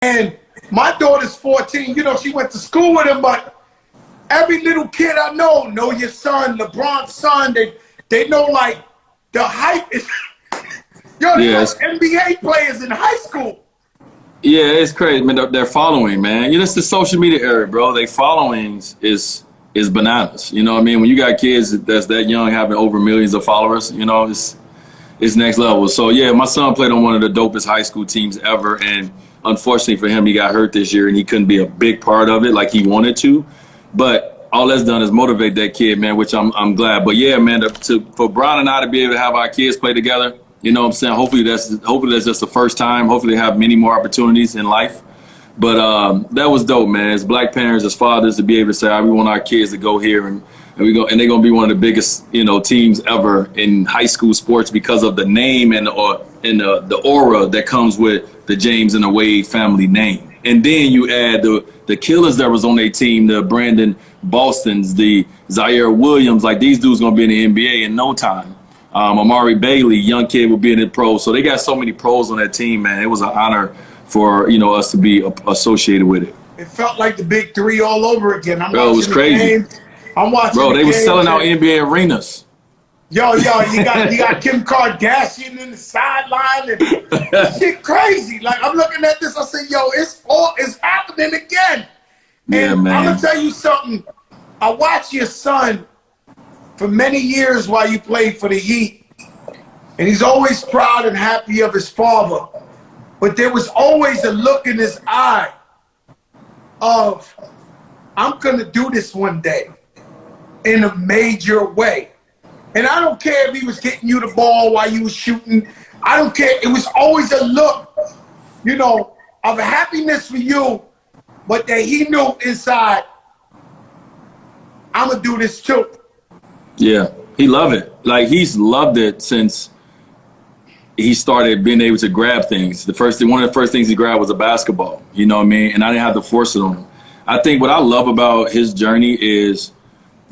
And my daughter's 14. You know, she went to school with him, but every little kid I know your son, LeBron's son. They know, like, the hype is. Yo, yes. NBA players in high school. Yeah, it's crazy, man. They're following, man. You know, it's the social media era, bro. They followings is bananas. You know what I mean? When you got kids that's that young having over millions of followers, you know, it's next level. So yeah, my son played on one of the dopest high school teams ever, and unfortunately for him, he got hurt this year and he couldn't be a big part of it like he wanted to. But all that's done is motivate that kid, man, which I'm glad. But yeah, man, for Brian and I to be able to have our kids play together, you know what I'm saying? Hopefully that's just the first time. Hopefully they have many more opportunities in life. But that was dope, man. As black parents, as fathers, to be able to say, we want our kids to go here and they're gonna be one of the biggest, you know, teams ever in high school sports because of the name and the aura that comes with the James and the Wade family name. And then you add the killers that was on their team, the Brandon Bostons, the Zaire Williams, like these dudes gonna be in the NBA in no time. Amari Bailey, young kid, will be in the pros. So they got so many pros on that team, man. It was an honor for, you know, us to be associated with it. It felt like the big three all over again. Bro, it was crazy. I'm watching. Bro, they were selling out NBA arenas. Yo, you got Kim Kardashian in the sideline and shit crazy. Like, I'm looking at this, I say, yo, it's happening again. Yeah, and man. I'm gonna tell you something. I watched your son for many years while you played for the Heat, and he's always proud and happy of his father. But there was always a look in his eye of, I'm gonna do this one day in a major way. And I don't care if he was getting you the ball while you was shooting. I don't care. It was always a look, you know, of happiness for you, but that he knew inside, I'm gonna do this too. Yeah, he loved it. Like, he's loved it since he started being able to grab things. One of the first things he grabbed was a basketball, you know what I mean? And I didn't have to force it on him. I think what I love about his journey is,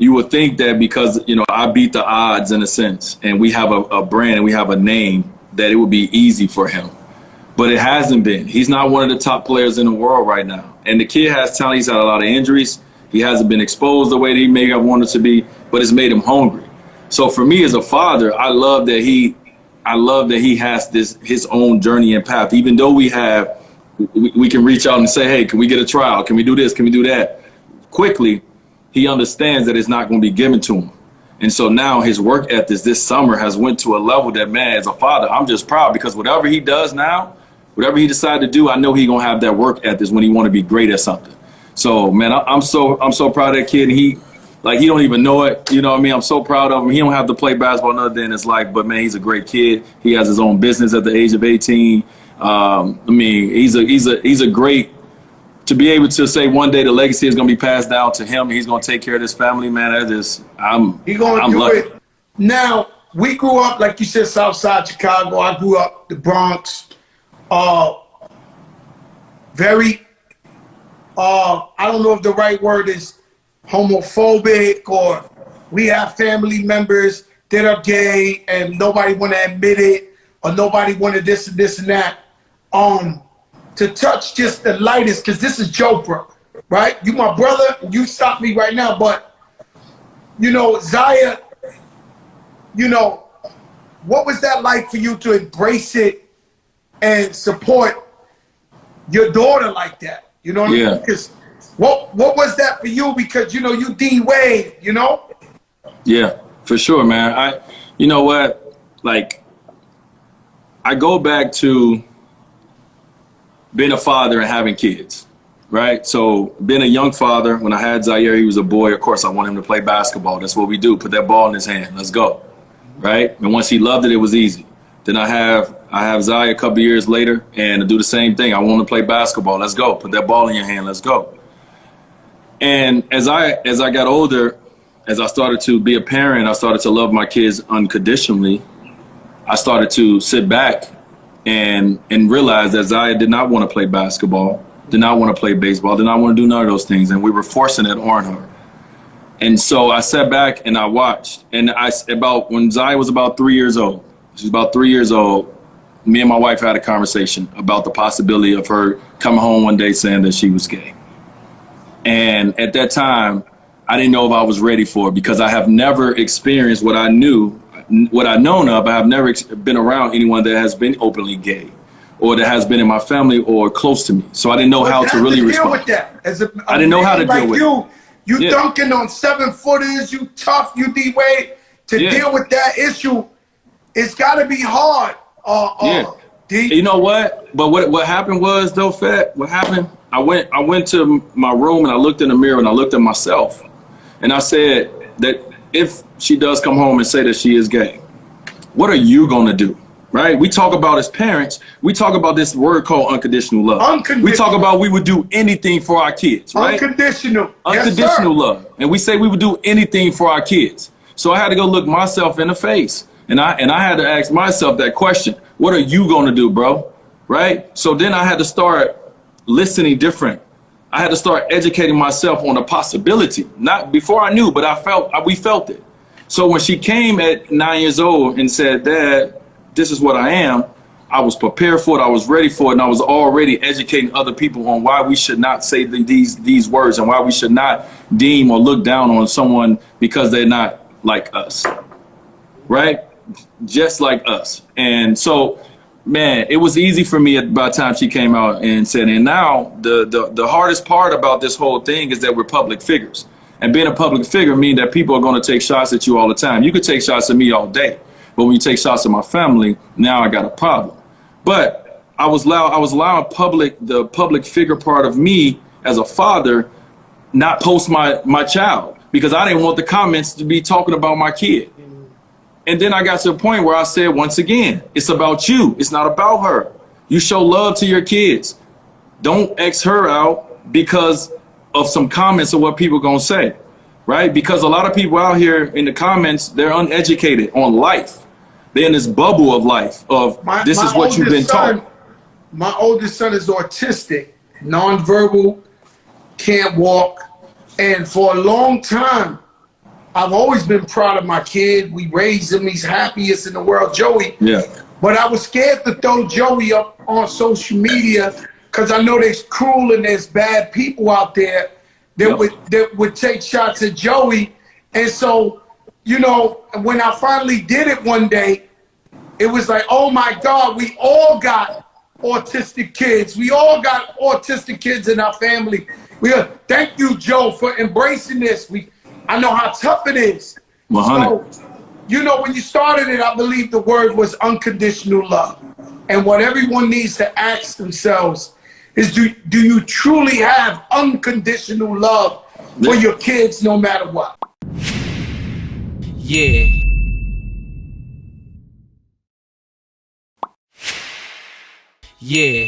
you would think that because, you know, I beat the odds in a sense, and we have a brand and we have a name, that it would be easy for him. But it hasn't been. He's not one of the top players in the world right now. And the kid has talent. He's had a lot of injuries. He hasn't been exposed the way that he may have wanted to be, but it's made him hungry. So for me as a father, I love that he has his own journey and path. Even though we can reach out and say, hey, can we get a trial? Can we do this? Can we do that? Quickly, he understands that it's not going to be given to him. And so now his work ethic this summer has went to a level that, man, as a father, I'm just proud, because whatever he does now, whatever he decides to do, I know he's going to have that work ethic when he want to be great at something. So, man, I'm so proud of that kid. And he don't even know it. You know what I mean? I'm so proud of him. He don't have to play basketball another day in his life, but man, he's a great kid. He has his own business at the age of 18. I mean, he's a great, to be able to say one day the legacy is going to be passed down to him. He's going to take care of this family, man. I'm lucky. It. Now, we grew up, like you said, Southside Chicago. I grew up the Bronx. Very, I don't know if the right word is homophobic, or we have family members that are gay and nobody want to admit it, or nobody wanted this and this and that. To touch just the lightest, because this is Jopra, right? You my brother, you stop me right now, but, you know, Zaya, you know, what was that like for you to embrace it and support your daughter like that? You know what I mean? Because what was that for you? Because, you know, you D Wade, you know? Yeah, for sure, man. You know what? Like, I go back to being a father and having kids, right? So being a young father, when I had Zaire, he was a boy. Of course, I want him to play basketball. That's what we do. Put that ball in his hand. Let's go, right? And once he loved it, it was easy. Then I have Zaya a couple years later, and to do the same thing. I want to play basketball. Let's go. Put that ball in your hand. Let's go. And as I got older, as I started to be a parent, I started to love my kids unconditionally. I started to sit back and realize that Zaya did not want to play basketball, did not want to play baseball, did not want to do none of those things, and we were forcing it on her. And so I sat back and I watched, and when Zaya was about 3 years old, she was about 3 years old, me and my wife had a conversation about the possibility of her coming home one day saying that she was gay. And at that time, I didn't know if I was ready for it because I have never experienced what I've known of. I have never been around anyone that has been openly gay or that has been in my family or close to me. So I didn't know how to really respond. With that. I didn't know how to deal with it. You dunking on 7-footers, you tough, you D-Wade. To deal with that issue, it's got to be hard. You know what? But what happened was, though, Fat, what happened, I went to my room and I looked in the mirror and I looked at myself. And I said that if she does come home and say that she is gay, what are you going to do? Right? We talk about as parents, we talk about this word called unconditional love. Unconditional. We talk about we would do anything for our kids, right? Unconditional. Unconditional love. And we say we would do anything for our kids. So I had to go look myself in the face. And I had to ask myself that question. What are you going to do, bro? Right? So then I had to start listening different. I had to start educating myself on the possibility. Not before I knew, but we felt it. So when she came at 9 years old and said, Dad, this is what I am, I was prepared for it, I was ready for it, and I was already educating other people on why we should not say these words and why we should not deem or look down on someone because they're not like us, right? Just like us. And so, man, it was easy for me by the time she came out and said, and now the hardest part about this whole thing is that we're public figures. And being a public figure means that people are going to take shots at you all the time. You could take shots at me all day, but when you take shots at my family, now I got a problem. But I was allowing the public figure part of me as a father not post my child because I didn't want the comments to be talking about my kid. And then I got to a point where I said, once again, it's about you. It's not about her. You show love to your kids. Don't X her out because of some comments of what people are going to say, right? Because a lot of people out here in the comments, they're uneducated on life. They're in this bubble of life of this is what you've been taught. My oldest son is autistic, nonverbal, can't walk. And for a long time, I've always been proud of my kid. We raised him. He's happiest in the world, Joey. Yeah. But I was scared to throw Joey up on social media because I know there's cruel and there's bad people out there that would take shots at Joey. And so, you know, when I finally did it one day, it was like, oh my God, we all got autistic kids. We all got autistic kids in our family. Thank you, Joe, for embracing this. I know how tough it is. So, you know, when you started it, I believe the word was unconditional love. And what everyone needs to ask themselves is, do you truly have unconditional love for your kids no matter what? Yeah. Yeah.